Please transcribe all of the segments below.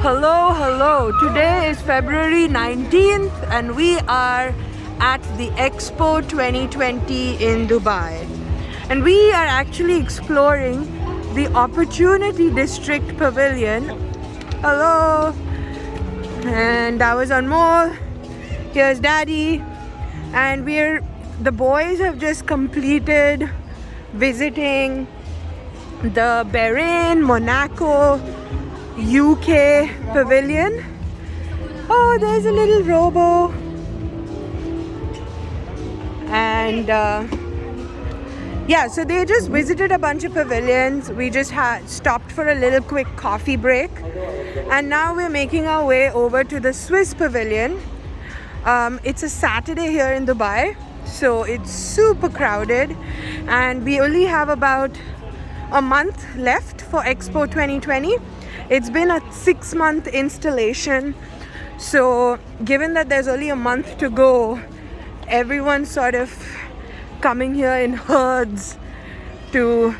Hello. Today is February 19th and we are at the Expo 2020 in Dubai. And we are actually exploring the Opportunity District Pavilion. Hello. And that was Anmol. Here's Daddy. And the boys have just completed visiting the Bahrain, Monaco, UK Pavilion. Oh, there's a little robo. And so they just visited a bunch of pavilions. We just stopped for a little quick coffee break. And now we're making our way over to the Swiss Pavilion. It's a Saturday here in Dubai, so it's super crowded. And we only have about a month left for Expo 2020. It's been a 6-month installation, so given that there's only a month to go, everyone's sort of coming here in herds to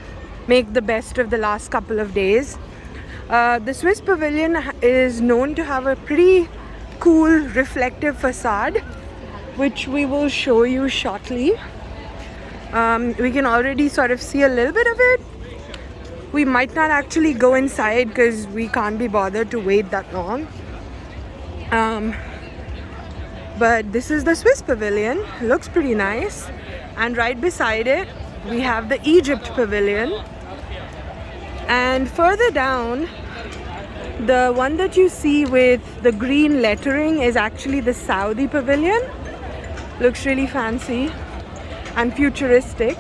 make the best of the last couple of days. The Swiss Pavilion is known to have a pretty cool reflective facade, which we will show you shortly. We can already sort of see a little bit of it. We might not actually go inside because we can't be bothered to wait that long. But this is the Swiss Pavilion. It looks pretty nice. And right beside it, we have the Egypt Pavilion. And further down, the one that you see with the green lettering is actually the Saudi Pavilion. Looks really fancy and futuristic,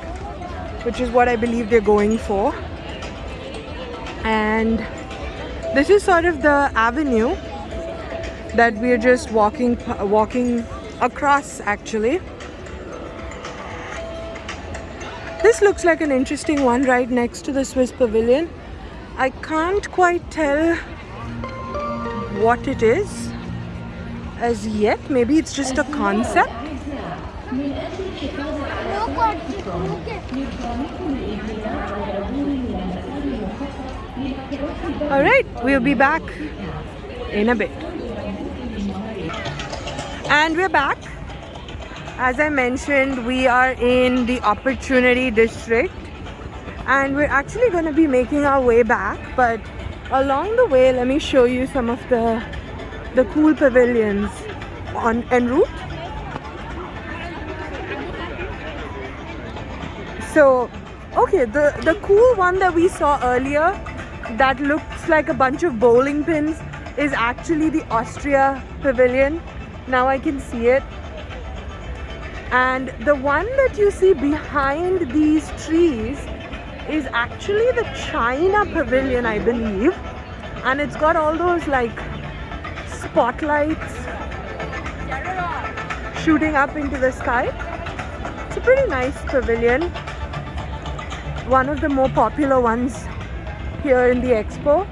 which is what I believe they're going for. And this is sort of the avenue that we're just walking across actually. This looks like an interesting one right next to the Swiss Pavilion. I can't quite tell what it is as yet. Maybe it's just a concept. Alright, we'll be back in a bit. And we're back. As I mentioned, we are in the Opportunity District and we're actually going to be making our way back, but along the way, let me show you some of the cool pavilions en route. So, okay, the cool one that we saw earlier that looks like a bunch of bowling pins is actually the Austria Pavilion. Now I can see it. And the one that you see behind these trees is actually the China Pavilion, I believe. And it's got all those like spotlights shooting up into the sky. It's a pretty nice pavilion. One of the more popular ones here in the Expo.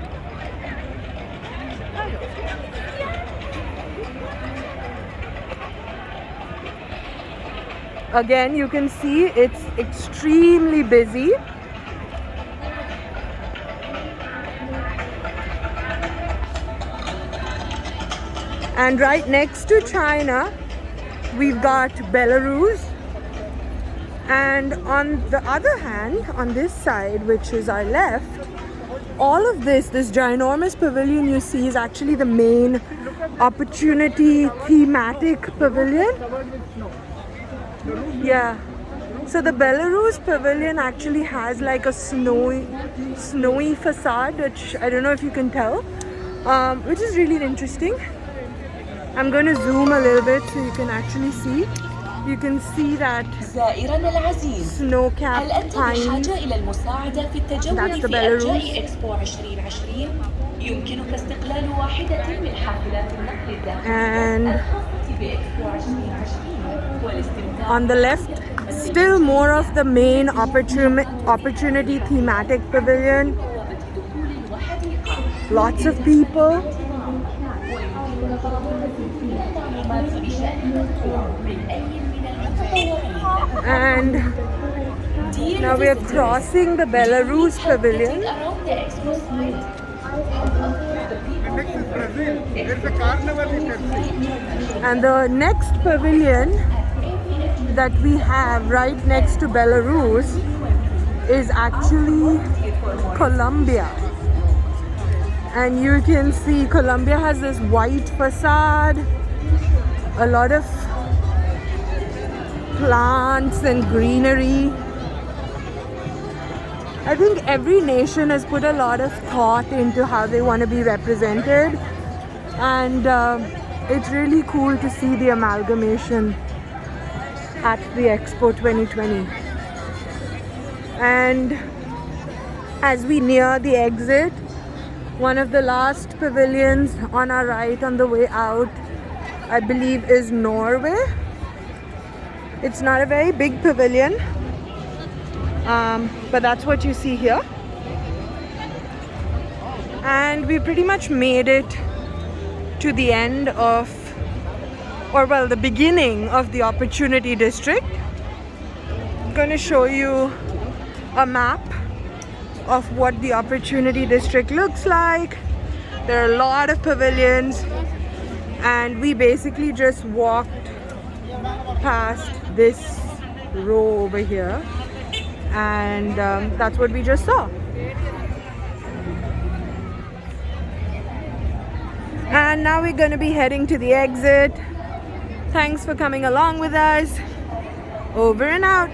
Again, you can see it's extremely busy. And right next to China, we've got Belarus. And on the other hand, on this side, which is our left, all of this ginormous pavilion you see is actually the main Opportunity thematic pavilion. Yeah. So the Belarus Pavilion actually has like a snowy facade, which I don't know if you can tell, which is really interesting. I'm going to zoom a little bit so you can actually see. You can see that snow-capped pines. That's the Belarus. And on the left, still more of the main Opportunity thematic pavilion. Lots of people. And now we are crossing the Belarus Pavilion. There's a carnival you can see. And the next pavilion that we have right next to Belarus is actually Colombia. And you can see Colombia has this white facade, a lot of plants and greenery. I think every nation has put a lot of thought into how they want to be represented, and it's really cool to see the amalgamation at the Expo 2020. And as we near the exit, one of the last pavilions on our right on the way out, I believe, is Norway. It's not a very big pavilion, but that's what you see here. And we pretty much made it to the end of, or well, the beginning of the Opportunity District. I'm going to show you a map of what the Opportunity District looks like. There are a lot of pavilions, and we basically just walked past this row over here, and that's what we just saw. And now we're going to be heading to the exit. Thanks for coming along with us. Over and out.